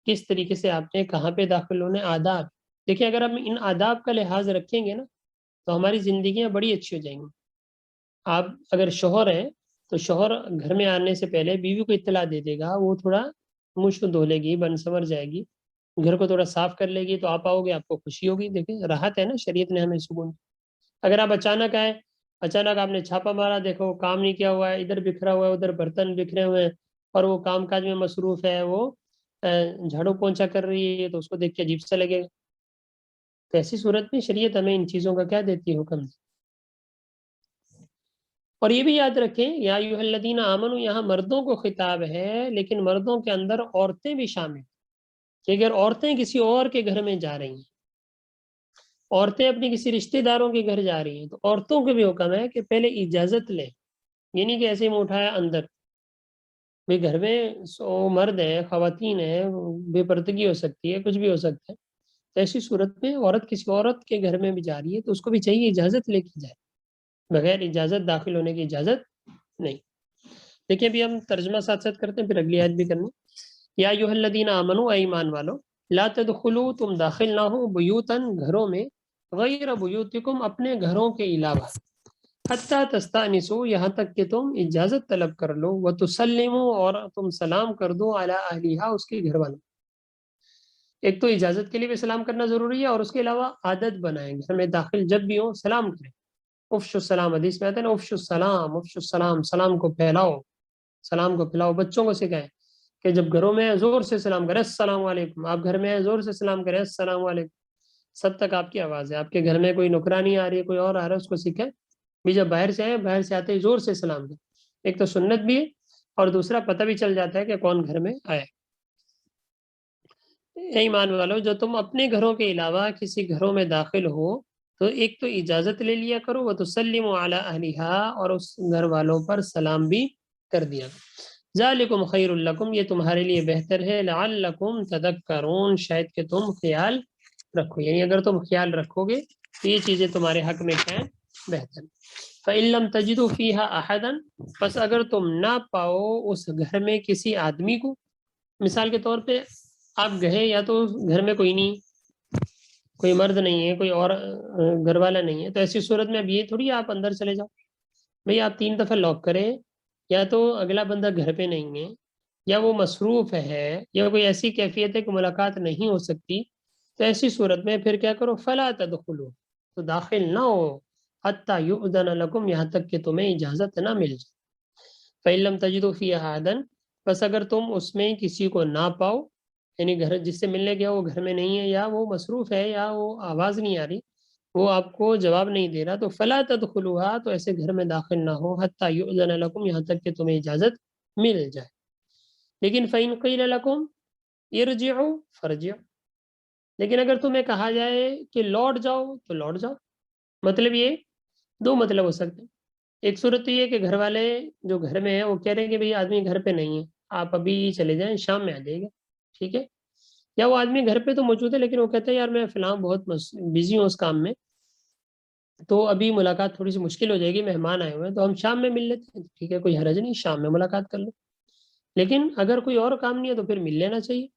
کس طریقے سے آپ نے کہاں پہ داخل ہونا ہے، آداب۔ دیکھیں اگر ہم ان آداب کا لحاظ رکھیں گے نا تو ہماری زندگیاں بڑی اچھی ہو جائیں گی۔ آپ اگر شوہر ہیں تو شوہر گھر میں آنے سے پہلے بیوی کو اطلاع دے دے گا، وہ تھوڑا مشک دھو لے گی، بن سنور جائے گی، گھر کو تھوڑا صاف کر لے گی، تو آپ آؤ گے، آپ کو خوشی ہوگی۔ دیکھیں راحت ہے نا، شریعت نے ہمیں سکون۔ اگر آپ اچانک آئے، اچانک آپ نے چھاپا مارا، دیکھو کام نہیں کیا ہوا ہے، ادھر بکھرا ہوا ہے، ادھر برتن بکھرے ہوئے ہیں، اور وہ کام کاج میں مصروف ہے، وہ جھاڑو پونچھا کر رہی ہے، تو اس کو دیکھ کے عجیب سا لگے گا۔ تو ایسی صورت میں شریعت ہمیں ان چیزوں کا کیا دیتی ہے، حکم۔ اور یہ بھی یاد رکھیں، یا ایھا الذین آمنوا یہاں مردوں کو خطاب ہے، لیکن مردوں کے اندر عورتیں بھی شامل، کہ اگر عورتیں کسی اور کے گھر میں جا رہی ہیں، عورتیں اپنی کسی رشتہ داروں کے گھر جا رہی ہیں، تو عورتوں کو بھی حکم ہے کہ پہلے اجازت لیں، یہ نہیں کہ ایسے ہی اٹھایا اندر۔ بھائی گھر میں 100 مرد ہیں، خواتین ہیں، بے پردگی ہو سکتی ہے، کچھ بھی ہو سکتا ہے، تو ایسی صورت میں عورت کسی عورت کے گھر میں بھی جا رہی ہے تو اس کو بھی چاہیے اجازت لے کے جائے، بغیر اجازت داخل ہونے کی اجازت نہیں۔ دیکھیں ابھی ہم ترجمہ ساتھ ساتھ کرتے ہیں، پھر اگلی آیت بھی کرنی۔ یا ایھا الذین آمنوا، اے ایمان والو، لا تدخلوا، تم داخل نہ ہو، بیوتن، گھروں میں، غیر بیوتکم، اپنے گھروں کے علاوہ، حتی تستأنسوا، یہاں تک کہ تم اجازت طلب کر لو، وتسلموا، اور تم سلام کر دو، علی اہلھا، اس کے گھر والوں۔ ایک تو اجازت کے لیے بھی سلام کرنا ضروری ہے، اور اس کے علاوہ عادت بنائیں، گھر میں داخل جب بھی ہو سلام کریں۔ افشوا السلام، حدیث میں آتا ہے نا، افشوا السلام، افشوا السلام، سلام کو پھیلاؤ، سلام کو پھیلاؤ۔ بچوں کو سکھائیں کہ جب گھروں میں زور سے سلام کریں، السلام علیکم، آپ گھر میں زور سے سلام کریں، السلام علیکم، سب تک آپ کی آواز ہے۔ آپ کے گھر میں کوئی نکرانی آ رہی ہے، کوئی اور آ رہا ہے، اس کو سکھائیں بھی جب باہر سے آئے، باہر سے آتے ہی زور سے سلام کریں۔ ایک تو سنت بھی ہے، اور دوسرا پتہ بھی چل جاتا ہے کہ کون گھر میں آئے۔ اے ایمان والو، جو تم اپنے گھروں کے علاوہ کسی گھروں میں داخل ہو تو ایک تو اجازت لے لیا کرو، وتسلموا علی اہلھا، اور اس گھر والوں پر سلام بھی کر دیا کرو۔ ذالکم خیر لکم، یہ تمہارے لیے بہتر ہے، لعلکم تذکرون، شاید کہ تم خیال رکھو، یعنی اگر تم خیال رکھو گے تو یہ چیزیں تمہارے حق میں ہیں بہتر۔ فَإِن لَمْ تَجِدُوا فِيهَا أَحَدًا، پس اگر تم نہ پاؤ اس گھر میں کسی آدمی کو، مثال کے طور پہ آپ گئے، یا تو گھر میں کوئی نہیں، کوئی مرد نہیں ہے، کوئی اور گھر والا نہیں ہے، تو ایسی صورت میں اب یہ تھوڑی آپ اندر چلے جاؤ، بھئی آپ 3 دفعہ لاک کریں، یا تو اگلا بندہ گھر پہ نہیں ہے، یا وہ مصروف ہے، یا کوئی ایسی کیفیت ہے کہ ملاقات نہیں ہو سکتی، تو ایسی صورت میں پھر کیا کرو، فلا تدخلوا، تو داخل نہ ہو، حتی یؤذن لکم، یہاں تک کہ تمہیں اجازت نہ مل جائے۔ فَإِن لَمْ تَجِدُوا فِيهَا أَحَدًا، بس اگر تم اس میں کسی کو نہ پاؤ، یعنی گھر جس سے ملنے گیا وہ گھر میں نہیں ہے، یا وہ مصروف ہے، یا وہ آواز نہیں آ رہی، وہ آپ کو جواب نہیں دے رہا، تو فلا تدخلوها، تو ایسے گھر میں داخل نہ ہو، حتی یؤذن لکم، یہاں تک کہ تمہیں اجازت مل جائے۔ لیکن فَإِن قِیلَ لَکُمْ ارجعوا فارجعوا، لیکن اگر تمہیں کہا جائے کہ لوٹ جاؤ تو لوٹ جاؤ۔ مطلب یہ 2 مطلب ہو سکتے ہیں۔ ایک صورت تو یہ کہ گھر والے جو گھر میں ہیں وہ کہہ رہے ہیں کہ بھئی آدمی گھر پہ نہیں ہے، آپ ابھی چلے جائیں، شام میں آ جائے گا، ٹھیک ہے، یا وہ آدمی گھر پہ تو موجود ہے لیکن وہ کہتے ہیں یار میں فلاں بہت بزی ہوں اس کام میں، تو ابھی ملاقات تھوڑی سی مشکل ہو جائے گی، مہمان آئے ہوئے ہیں، تو ہم شام میں مل لیتے ہیں، ٹھیک ہے، کوئی حرج نہیں، شام میں ملاقات کر لو۔ لیکن اگر کوئی اور کام نہیں ہے تو پھر مل لینا چاہیے۔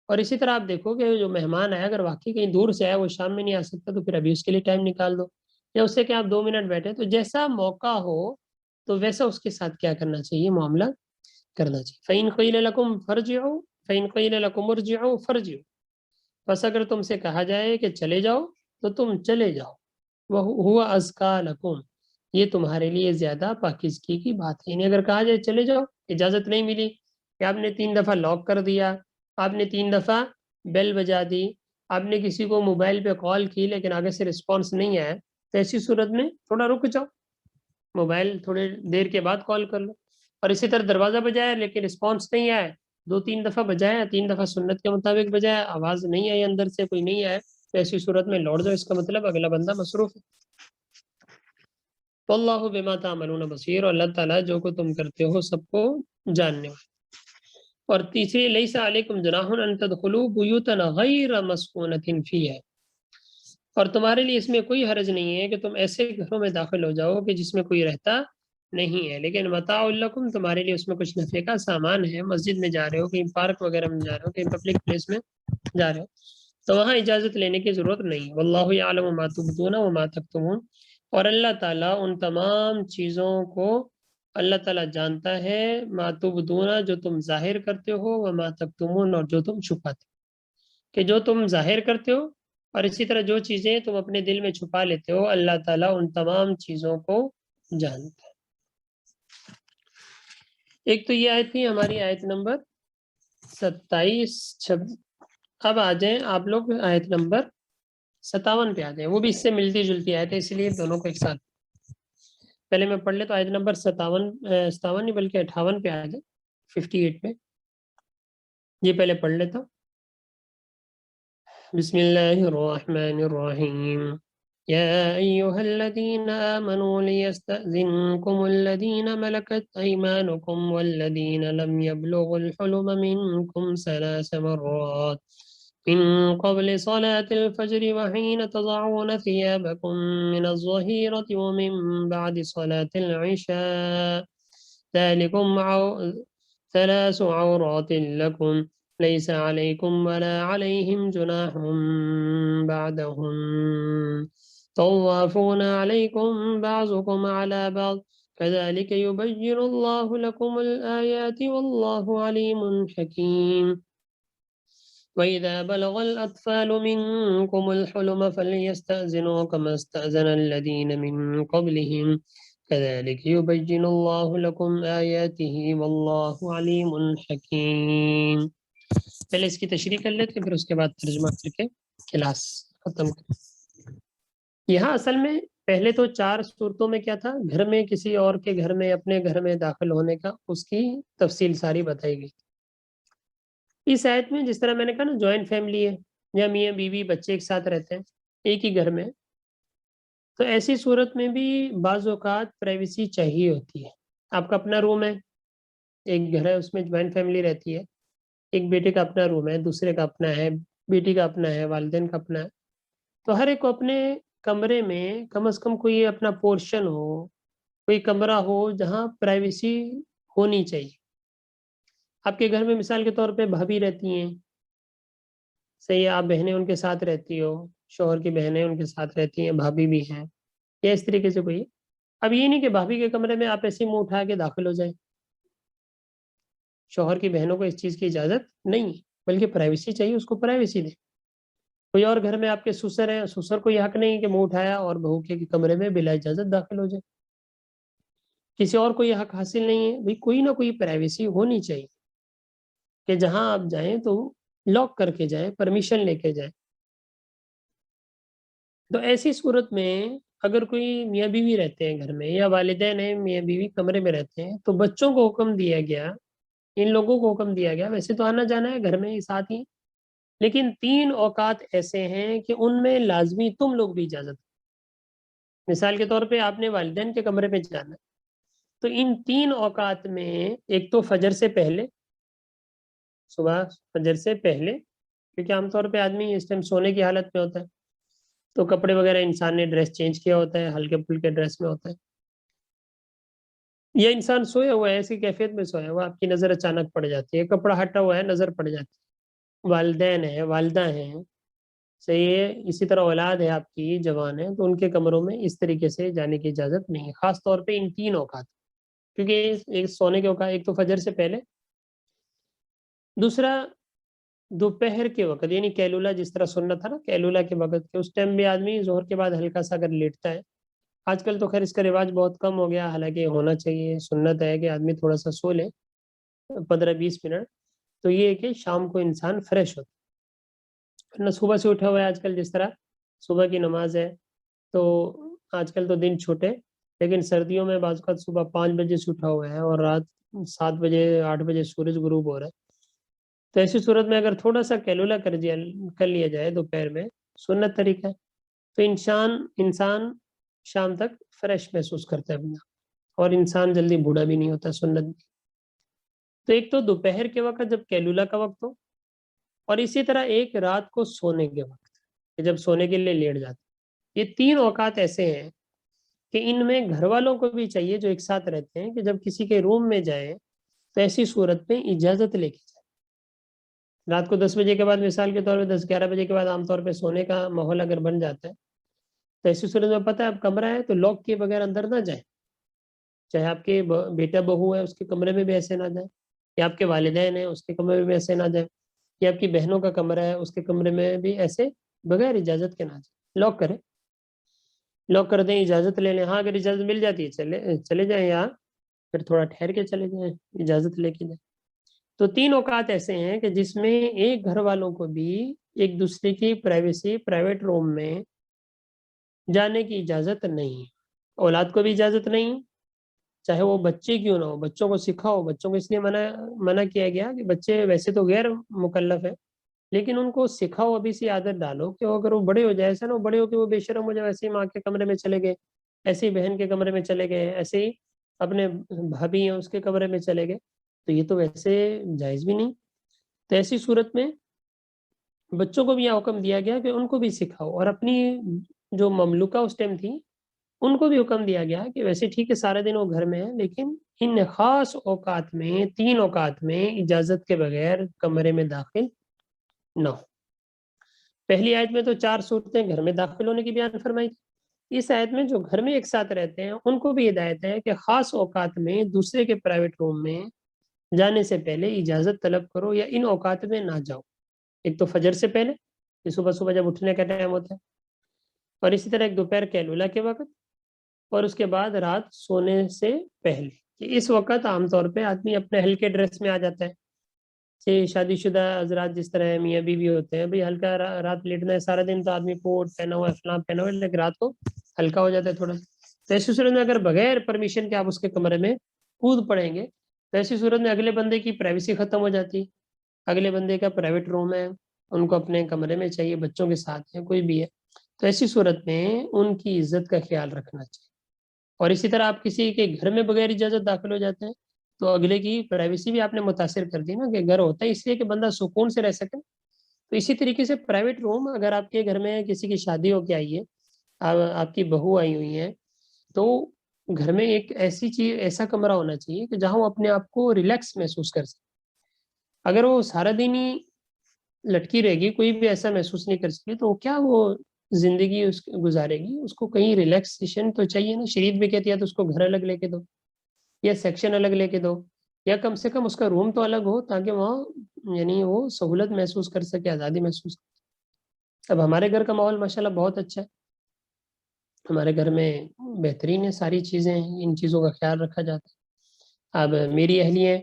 اور اسی طرح آپ دیکھو کہ جو مہمان آیا اگر واقعی کہیں دور سے آیا، وہ شام میں نہیں آ سکتا، تو پھر ابھی اس کے لیے ٹائم نکال دو، یا اس سے کہ آپ 2 منٹ بیٹھے، تو جیسا موقع ہو تو ویسا اس کے ساتھ کیا کرنا چاہیے، معاملہ کرنا چاہیے۔ فَإِن قِیلَ لَکُمْ فَارْجِعُوا فَإِن قِیلَ لَکُمْ ارْجِعُوا فَارْجِعُوا، بس اگر تم سے کہا جائے کہ چلے جاؤ تو تم چلے جاؤ، وَهُوَ أَزْکَىٰ لَکُمْ، یہ تمہارے لیے زیادہ پاکیزگی کی بات ہے۔ یعنی اگر کہا جائے چلے جاؤ، اجازت نہیں ملی کہ آپ نے 3 دفعہ لاک کر دیا، آپ نے 3 دفعہ بیل بجا دی، آپ نے کسی کو موبائل پہ کال کی لیکن آگے سے رسپانس نہیں آیا، تو ایسی صورت میں تھوڑا رک جاؤ، موبائل تھوڑے دیر کے بعد کال کر لو۔ اور اسی طرح دروازہ بجایا لیکن رسپانس نہیں آیا، 2-3 دفعہ بجایا، 3 دفعہ سنت کے مطابق بجایا، آواز نہیں آئی، اندر سے کوئی نہیں آیا، تو ایسی صورت میں لوٹ جاؤ، اس کا مطلب اگلا بندہ مصروف ہے۔ واللہ بما تعملون بصیر، اور اللہ تعالیٰ جو کو تم کرتے ہو سب کو جاننے والا۔ اور تیسری لیس علیکم جناح ان تدخلوا بیوتا غیر مسکونۃ فیہا، اور تمہارے لیے اس میں کوئی حرج نہیں ہے کہ تم ایسے گھروں میں داخل ہو جاؤ کہ جس میں کوئی رہتا نہیں ہے، لیکن متاع لکم، تمہارے لیے اس میں کچھ نفع کا سامان ہے۔ مسجد میں جا رہے ہو، کہیں پارک وغیرہ میں جا رہے ہو، کہیں پبلک پلیس میں جا رہے ہو، تو وہاں اجازت لینے کی ضرورت نہیں۔ واللہ یعلم ما تبدون وما تکتمون، اور اللہ تعالیٰ ان تمام چیزوں کو اللہ تعالیٰ جانتا ہے، ما تبدون جو تم ظاہر کرتے ہو، وما تکتمون اور جو تم چھپاتے ہو، کہ جو تم ظاہر کرتے ہو اور اسی طرح جو چیزیں تم اپنے دل میں چھپا لیتے ہو، اللہ تعالیٰ ان تمام چیزوں کو جانتا ہے۔ ایک تو یہ آیت تھی ہماری آیت نمبر 27-26۔ اب آ جائیں آپ لوگ آیت نمبر 57 پہ آ جائیں، وہ بھی اس سے ملتی جلتی آیت ہے، اس لیے دونوں کو ایک ساتھ پہلے میں پڑھ لے تو آیت نمبر 57 نہیں بلکہ 58 پہ آ جائیں، 58 پہ یہ پہلے پڑھ لیتا ہوں۔ بسم اللہ الرحمن الرحیم، يا أيها الذين آمنوا ليستأذنكم الذين ملكت أيمانكم والذين لم يبلغوا الحلم منكم 3 مرات من قبل صلاة الفجر وحين تضعون ثيابكم من الظهيرة ومن بعد صلاة العشاء، ذلكم 3 عورات لكم ليس عليكم ولا عليهم جناح بعدهم، طوافون عليكم بعضكم على بعض كذلك يبين الله لكم الآيات والله عليم حكيم۔ وإذا بلغ الأطفال منكم الحلم فليستأذنوا كما استأذن الذين من قبلهم كذلك يبين الله لكم آياته والله عليم حكيم۔ پہلے اس کی تشریح کر لیتے پھر اس کے بعد ترجمہ کر کے کلاس ختم کریں۔ یہاں اصل میں پہلے تو 4 صورتوں میں کیا تھا، گھر میں کسی اور کے گھر میں اپنے گھر میں داخل ہونے کا اس کی تفصیل ساری بتائی گئی۔ اس آیت میں جس طرح میں نے کہا نا جوائنٹ فیملی ہے، یا میاں بیوی بچے ایک ساتھ رہتے ہیں ایک ہی گھر میں، تو ایسی صورت میں بھی بعض اوقات پرائیویسی چاہیے ہوتی ہے۔ آپ کا اپنا روم ہے، ایک گھر ہے اس میں جوائنٹ فیملی رہتی ہے، ایک بیٹے کا اپنا روم ہے، دوسرے کا اپنا ہے، بیٹی کا اپنا ہے، والدین کا اپنا ہے، تو ہر ایک کو اپنے کمرے میں کم از کم کوئی اپنا پورشن ہو، کوئی کمرہ ہو جہاں پرائیویسی ہونی چاہیے۔ آپ کے گھر میں مثال کے طور پہ بھابھی رہتی ہیں، صحیح ہے، آپ بہنیں ان کے ساتھ رہتی ہو، شوہر کی بہنیں ان کے ساتھ رہتی ہیں، بھابھی بھی ہیں، یا اس طریقے سے کوئی۔ اب یہ نہیں کہ بھابھی کے کمرے میں آپ ایسے منہ اٹھا کے داخل ہو جائیں، شوہر کی بہنوں کو اس چیز کی اجازت نہیں ہے، بلکہ پرائیویسی چاہیے، اس کو پرائیویسی دیں۔ کوئی اور گھر میں آپ کے سسر ہیں، سسر کو یہ حق نہیں کہ منہ اٹھایا اور بہو کے کمرے میں بلا اجازت داخل ہو جائے، کسی اور کو یہ حق حاصل نہیں ہے۔ بھائی کوئی نہ کوئی پرائیویسی ہونی چاہیے کہ جہاں آپ جائیں تو لاک کر کے جائیں، پرمیشن لے کے جائیں۔ تو ایسی صورت میں اگر کوئی میاں بیوی رہتے ہیں گھر میں، یا والدین ہیں میاں بیوی کمرے میں رہتے ہیں، تو بچوں کو حکم دیا گیا، ان لوگوں کو حکم دیا گیا، ویسے تو آنا جانا ہے گھر میں ہی ساتھ ہی، لیکن 3 اوقات ایسے ہیں کہ ان میں لازمی تم لوگ بھی اجازت۔ مثال کے طور پہ آپ نے والدین کے کمرے پہ جانا ہے، تو ان 3 اوقات میں ایک تو فجر سے پہلے، صبح فجر سے پہلے، کیونکہ عام طور پہ آدمی اس ٹائم سونے کی حالت میں ہوتا ہے، تو کپڑے وغیرہ انسان نے ڈریس چینج کیا ہوتا ہے، ہلکے پھلکے ڈریس میں ہوتا ہے، یہ انسان سویا ہوا ہے، ایسی کیفیت میں سویا ہوا، آپ کی نظر اچانک پڑ جاتی ہے، کپڑا ہٹا ہوا ہے نظر پڑ جاتی ہے، والدین ہیں، والدہ ہیں، صحیح ہے، اسی طرح اولاد ہے آپ کی جوان ہے، تو ان کے کمروں میں اس طریقے سے جانے کی اجازت نہیں ہے، خاص طور پہ ان 3 اوقات، کیونکہ ایک سونے کے اوقات، ایک تو فجر سے پہلے، دوسرا دوپہر کے وقت، یعنی کیلولہ جس طرح سنت تھا نا، کیلولہ کے وقت کے اس ٹائم بھی آدمی ظہر کے بعد ہلکا سا اگر لیٹتا ہے، آج کل تو خیر اس کا رواج بہت کم ہو گیا، حالانکہ ہونا چاہیے، سنت ہے کہ آدمی تھوڑا سا سو لے 15-20 منٹ، تو یہ ہے کہ شام کو انسان فریش ہوتا ہے، صبح سے اٹھا ہوا ہے، آج کل جس طرح صبح کی نماز ہے، تو آج کل تو دن چھوٹے، لیکن سردیوں میں بعض اوقات صبح 5 بجے سے اٹھا ہوا ہے اور رات 7 بجے 8 بجے سورج غروب ہو رہا ہے، تو ایسی صورت میں اگر تھوڑا سا کیلولہ کر لیا جائے دوپہر میں، سنت طریقہ ہے، تو انسان شام تک فریش محسوس کرتا ہے بندہ، اور انسان جلدی بوڑھا بھی نہیں ہوتا، سنت بھی۔ تو ایک تو دوپہر کے وقت جب کیلولا کا وقت ہو، اور اسی طرح ایک رات کو سونے کے وقت جب سونے کے لیے لیٹ جاتے۔ یہ 3 اوقات ایسے ہیں کہ ان میں گھر والوں کو بھی چاہیے جو ایک ساتھ رہتے ہیں کہ جب کسی کے روم میں جائیں تو ایسی صورت میں اجازت لے کے جائیں۔ رات کو 10 بجے کے بعد، مثال کے طور پہ 10-11 بجے کے بعد عام طور پہ سونے کا ماحول اگر بن جاتا ہے تو ایسی صورت میں پتہ ہے اب کمرہ ہے تو لاک کے بغیر اندر نہ جائیں، چاہے آپ کے بیٹا بہو ہے اس کے کمرے میں بھی ایسے نہ جائیں، یا آپ کے والدین ہیں اس کے کمرے میں بھی ایسے نہ جائیں، یا آپ کی بہنوں کا کمرہ ہے اس کے کمرے میں بھی ایسے بغیر اجازت کے نہ جائیں، لاک کریں، لاک کر دیں، اجازت لے لیں۔ ہاں اگر اجازت مل جاتی ہے چلے جائیں، یا پھر تھوڑا ٹھہر کے چلے جائیں، اجازت لے کے جائیں۔ تو 3 اوقات ایسے ہیں کہ جس میں ایک گھر والوں کو بھی ایک دوسرے کی پرائیویسی، پرائیویٹ روم میں جانے کی اجازت نہیں، اولاد کو بھی اجازت نہیں، چاہے وہ بچے کیوں نہ ہو۔ بچوں کو سکھاؤ، بچوں کو اس لیے منع کیا گیا کہ بچے ویسے تو غیر مکلف ہے، لیکن ان کو سکھاؤ، ابھی سے عادت ڈالو کہ اگر وہ بڑے ہو جائے، ایسا نہ وہ بڑے ہو کے وہ بے شرم ہو جائے، ایسے ہی ماں کے کمرے میں چلے گئے، ایسے ہی بہن کے کمرے میں چلے گئے، ایسے ہی اپنے بھابھی ہیں اس کے کمرے میں چلے گئے، تو یہ تو ویسے جائز بھی نہیں۔ تو ایسی صورت میں بچوں کو بھی یہ حکم دیا گیا کہ ان کو بھی سکھاؤ، اور اپنی جو مملوکہ اس ٹائم تھی ان کو بھی حکم دیا گیا کہ ویسے ٹھیک ہے سارے دن وہ گھر میں ہے، لیکن ان خاص اوقات میں، 3 اوقات میں اجازت کے بغیر کمرے میں داخل نہ ہو۔ پہلی آیت میں تو 4 صورتیں گھر میں داخل ہونے کی بیان فرمائی تھی، اس آیت میں جو گھر میں ایک ساتھ رہتے ہیں ان کو بھی ہدایت ہے کہ خاص اوقات میں دوسرے کے پرائیویٹ روم میں جانے سے پہلے اجازت طلب کرو، یا ان اوقات میں نہ جاؤ۔ ایک تو فجر سے پہلے کہ صبح صبح جب اٹھنے کا ٹائم ہوتا ہے، اور اسی طرح ایک دوپہر کیلولا کے وقت، اور اس کے بعد رات سونے سے پہلے، کہ اس وقت عام طور پہ آدمی اپنے ہلکے ڈریس میں آ جاتا ہے، شادی شدہ حضرات جس طرح میاں بیوی ہوتے ہیں، بھئی ہلکا رات لیٹنا ہے، سارا دن تو آدمی کوٹ پہنا ہوا ہے، فلاں پہنا ہوا ہے، لیکن رات کو ہلکا ہو جاتا ہے تھوڑا۔ تو ایسی صورت میں اگر بغیر پرمیشن کے آپ اس کے کمرے میں کود پڑیں گے تو ایسی صورت میں اگلے بندے کی پرائیویسی ختم ہو جاتی، اگلے بندے کا پرائیویٹ روم ہے، ان کو اپنے کمرے میں چاہیے، بچوں کے ساتھ ہے، کوئی بھی ہے، تو ایسی صورت میں ان کی عزت کا خیال رکھنا چاہیے۔ اور اسی طرح آپ کسی کے گھر میں بغیر اجازت داخل ہو جاتے ہیں تو اگلے کی پرائیویسی بھی آپ نے متاثر کر دی نا، کہ گھر ہوتا ہے اس لیے کہ بندہ سکون سے رہ سکے۔ تو اسی طریقے سے پرائیویٹ روم، اگر آپ کے گھر میں کسی کی شادی ہو کے آئی ہے، آپ کی بہو آئی ہوئی ہے، تو گھر میں ایک ایسی چیز، ایسا کمرہ ہونا چاہیے کہ جہاں وہ اپنے آپ کو ریلیکس محسوس کر سکے۔ اگر وہ سارا دن ہی لٹکی رہے گی، کوئی بھی ایسا محسوس نہیں کر سکے، تو کیا وہ زندگی اس گزارے گی؟ اس کو کہیں ریلیکسیشن تو چاہیے نا۔ شریعت بھی کہتی ہے تو اس کو گھر الگ لے کے دو، یا سیکشن الگ لے کے دو، یا کم سے کم اس کا روم تو الگ ہو، تاکہ وہاں یعنی وہ سہولت محسوس کر سکے، آزادی محسوس کر سکے۔ اب ہمارے گھر کا ماحول ماشاءاللہ بہت اچھا ہے، ہمارے گھر میں بہترین ہے، ساری چیزیں، ان چیزوں کا خیال رکھا جاتا ہے۔ اب میری اہلی ہے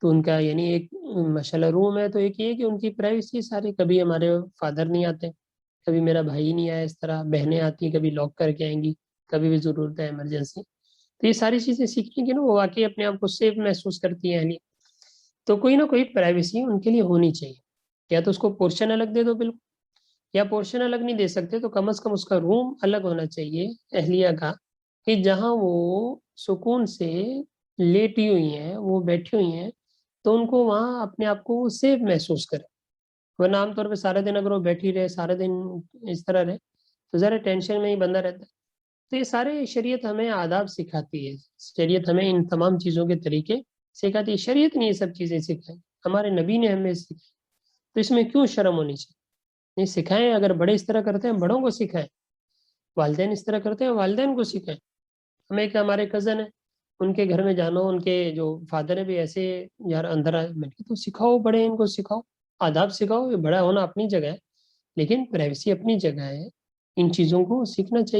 تو ان کا یعنی ایک ماشاءاللہ روم ہے، تو ایک یہ کہ ان کی پرائیویسی ساری، کبھی ہمارے فادر نہیں آتے، کبھی میرا بھائی نہیں آیا، اس طرح بہنیں آتی ہیں، کبھی لاک کر کے آئیں گی، کبھی بھی ضرورت ہے ایمرجنسی، تو یہ ساری چیزیں سیکھیں گی نا، وہ واقعی اپنے آپ کو سیف محسوس کرتی ہیں اہلی، تو کوئی نہ کوئی پرائیویسی ان کے لیے ہونی چاہیے۔ یا تو اس کو پورشن الگ دے دو بالکل، یا پورشن الگ نہیں دے سکتے تو کم از کم اس کا روم الگ ہونا چاہیے اہلیہ کا، کہ جہاں وہ سکون سے لیٹی ہوئی ہیں، وہ بیٹھی ہوئی ہیں، تو ان کو وہاں اپنے آپ کو سیف محسوس کرے۔ ورنہ عام طور پہ سارا دن اگر وہ بیٹھی رہے، سارا دن اس طرح رہے، تو ذرا ٹینشن میں ہی بندہ رہتا ہے۔ تو یہ سارے شریعت ہمیں آداب سکھاتی ہے، شریعت ہمیں ان تمام چیزوں کے طریقے سکھاتی ہے۔ شریعت نے یہ سب چیزیں سکھائی، ہمارے نبی نے ہمیں سکھائی، تو اس میں کیوں شرم ہونی چاہیے؟ نہیں سکھائیں، اگر بڑے اس طرح کرتے ہیں بڑوں کو سکھائیں، والدین اس طرح کرتے ہیں والدین کو سکھائیں۔ ہمیں ایک ہمارے کزن ہیں، ان کے گھر میں جانا، ان کے جو فادر ہے بھی ایسے یار اندر آئے، میں نے تو سکھاؤ، بڑے ان کو سکھاؤ، آداب سکھاؤ، بڑا ہونا اپنی جگہ ہے لیکن پرائیویسی اپنی جگہ ہے، ان چیزوں کو سیکھنا چاہیے۔